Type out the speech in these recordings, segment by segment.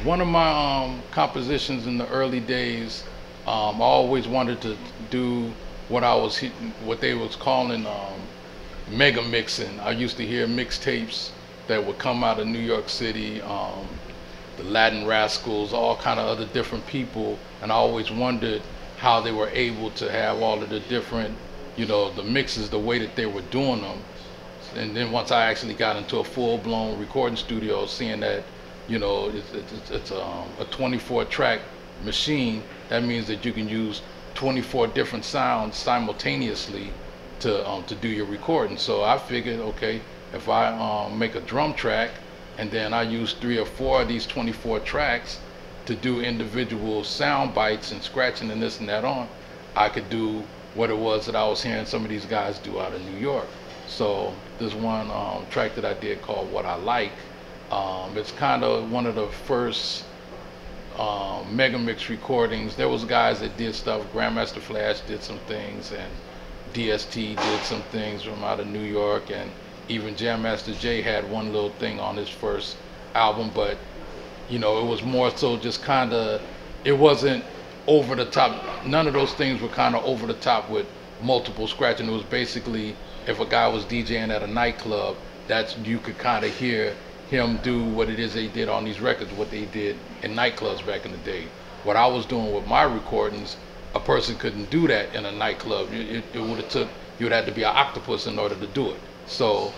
One of my compositions in the early days, I always wanted to do what they was calling mega mixing. I used to hear mixtapes that would come out of New York City, the Latin Rascals, all kind of other different people, and I always wondered how they were able to have all of the different, the mixes, the way that they were doing them. And then once I actually got into a full-blown recording studio, seeing that, it's a 24-track machine, that means that you can use 24 different sounds simultaneously to do your recording. So I figured, okay, if I make a drum track and then I use 3 or 4 of these 24 tracks to do individual sound bites and scratching and this and that on, I could do what it was that I was hearing some of these guys do out of New York. So this one track that I did called What I Like, it's kind of one of the first mega mix recordings. There was guys that did stuff. Grandmaster Flash did some things, and DST did some things from out of New York, and even Jam Master Jay had one little thing on his first album, but it was more so just kind of, it wasn't over the top. None of those things were kind of over the top with multiple scratching. It was basically, if a guy was DJing at a nightclub, you could kind of hear him do what it is they did on these records, what they did in nightclubs back in the day. What I was doing with my recordings, a person couldn't do that in a nightclub. It would have took, you would have to be an octopus in order to do it. So,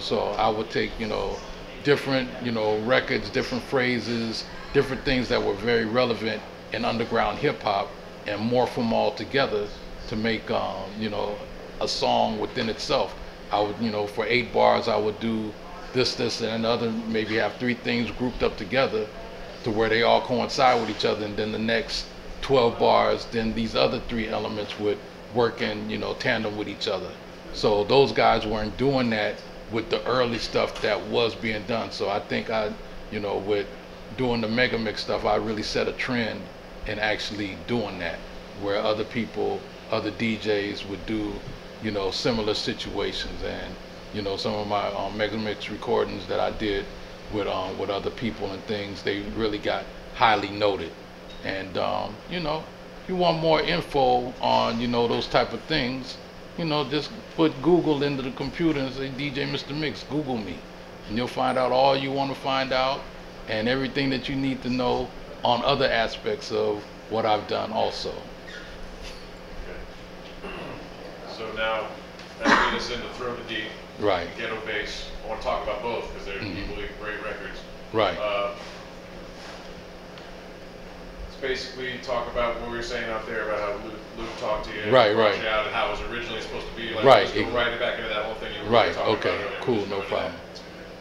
so I would take, different, records, different phrases, different things that were very relevant in underground hip hop, and morph them all together to make, a song within itself. I would, for 8 bars, I would do this, and another, maybe have 3 things grouped up together to where they all coincide with each other, and then the next 12 bars, then these other 3 elements would work in, tandem with each other. So those guys weren't doing that with the early stuff that was being done. So I think with doing the mega mix stuff, I really set a trend in actually doing that, where other people, other DJs would do, similar situations. And some of my mega mix recordings that I did with other people and things, they really got highly noted. And if you want more info on those type of things, just put Google into the computer and say DJ Mr. Mixx, Google me, and you'll find out all you want to find out and everything that you need to know on other aspects of what I've done also. Okay. So now that leads us into Throw the Deep, right, Ghetto Bass. I want to talk about both because they're equally great records. Right. Basically talk about what we were saying out there about how Luke talked to you, right, you out, and how it was originally supposed to be. Like, right. Let's go right back into that whole thing you were right. talking Okay. about. Cool. No problem.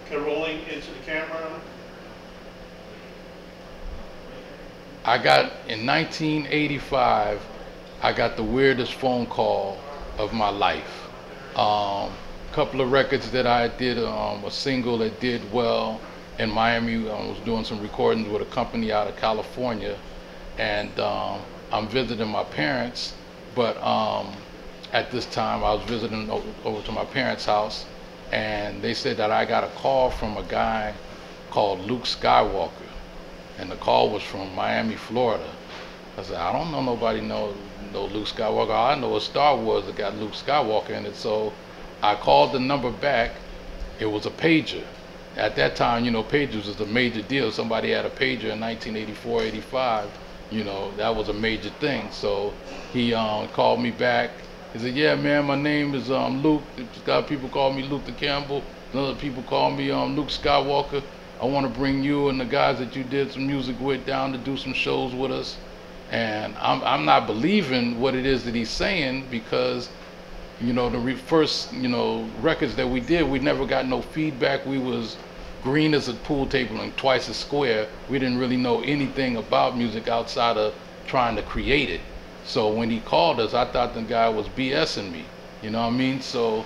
Okay, rolling into the camera. I got in 1985. I got the weirdest phone call of my life. Couple of records that I did, a single that did well in Miami. I was doing some recordings with a company out of California, and I'm visiting my parents, but at this time I was visiting over to my parents' house, and they said that I got a call from a guy called Luke Skywalker, and the call was from Miami, Florida. I said, I don't know nobody know Luke Skywalker. All I know is Star Wars that got Luke Skywalker in it. So I called the number back. It was a pager. At that time, pagers was a major deal. Somebody had a pager in 1984, 85. That was a major thing. So he called me back. He said, yeah, man, my name is Luke. Got people call me Luther Campbell. Other people call me Luke Skywalker. I want to bring you and the guys that you did some music with down to do some shows with us. And I'm not believing what it is that he's saying, because the first records that we did, we never got no feedback. We was green as a pool table and twice as square. We didn't really know anything about music outside of trying to create it. So when he called us, I thought the guy was BSing me. You know what I mean? So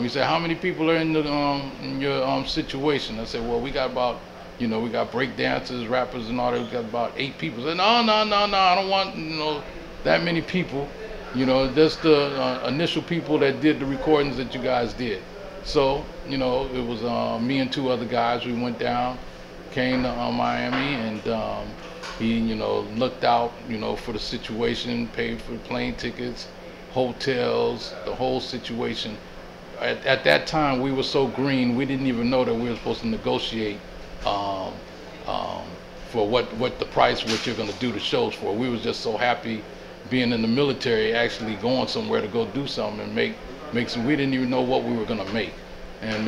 he said, how many people are in your situation? I said, well, we got about, we got break dancers, rappers and all that. We got about 8 people. I said, no, I don't want, that many people. Just the initial people that did the recordings that you guys did. So, it was me and 2 other guys. We went down, came to Miami, and he, looked out, for the situation, paid for the plane tickets, hotels, the whole situation. At that time, we were so green, we didn't even know that we were supposed to negotiate um, um, for what the price, what you're going to do the shows for. We was just so happy being in the military, actually going somewhere to go do something and make some. We didn't even know what we were going to make. And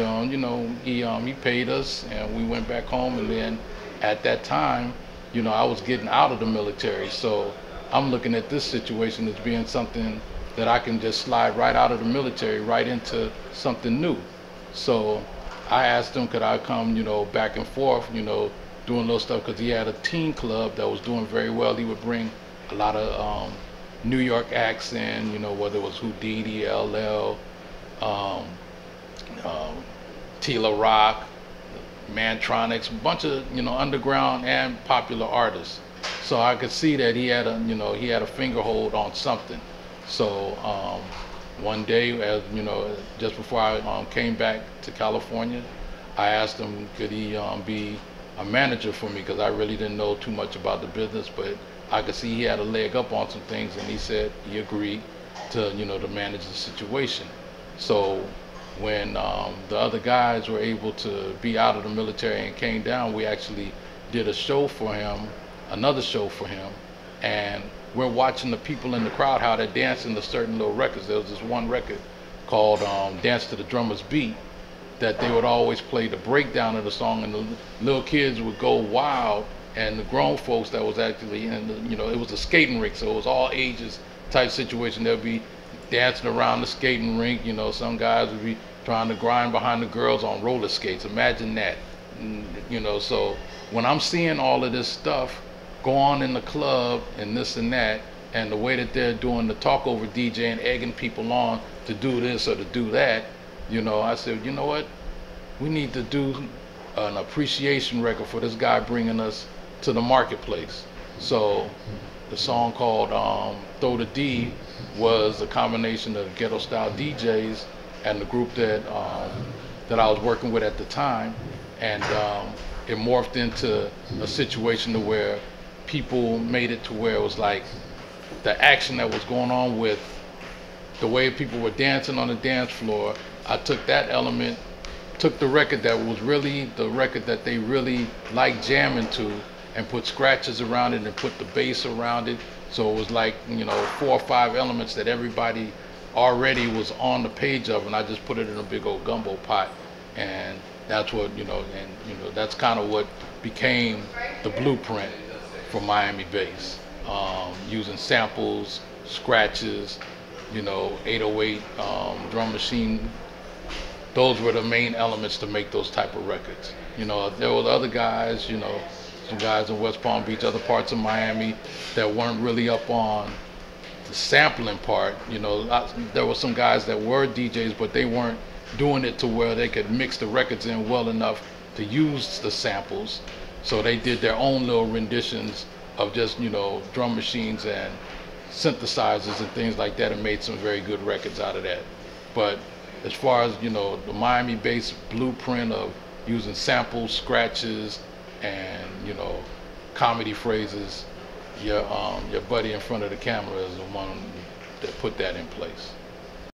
he paid us, and we went back home. And then at that time, I was getting out of the military, so I'm looking at this situation as being something that I can just slide right out of the military right into something new. So I asked him, could I come, back and forth, doing little stuff, because he had a teen club that was doing very well. He would bring a lot of New York acts in, whether it was Houdini, LL, Tila Rock, Mantronics, a bunch of underground and popular artists. So I could see that he had a finger hold on something. So one day, as just before I came back to California, I asked him could he be a manager for me, because I really didn't know too much about the business, but I could see he had a leg up on some things, and he said he agreed to to manage the situation. So when the other guys were able to be out of the military and came down, we actually did a show for him, another show for him, and we're watching the people in the crowd how they're dancing to certain little records. There was this one record called Dance to the Drummer's Beat that they would always play the breakdown of the song, and the little kids would go wild, and the grown folks that was actually in the, it was a skating rink, so it was all ages type situation. They'll be dancing around the skating rink, some guys would be trying to grind behind the girls on roller skates. Imagine that. So when I'm seeing all of this stuff go on in the club and this and that, and the way that they're doing the talk over DJ and egging people on to do this or to do that, I said, you know what? We need to do an appreciation record for this guy bringing us to the marketplace. So the song called Throw the D was a combination of ghetto style DJs and the group that I was working with at the time, and it morphed into a situation to where people made it to where it was like the action that was going on with the way people were dancing on the dance floor. I took that element, took the record that was really the record that they really liked jamming to, and put scratches around it and put the bass around it. So it was like, 4 or 5 elements that everybody already was on the page of, and I just put it in a big old gumbo pot. And that's what, that's kind of what became the blueprint for Miami bass. Using samples, scratches, 808 drum machine. Those were the main elements to make those type of records. There were other guys, some guys in West Palm Beach, other parts of Miami that weren't really up on the sampling part. There were some guys that were DJs, but they weren't doing it to where they could mix the records in well enough to use the samples. So they did their own little renditions of just, drum machines and synthesizers and things like that, and made some very good records out of that. But as far as, the Miami bass blueprint of using samples, scratches, and, comedy phrases, your buddy in front of the camera is the one that put that in place.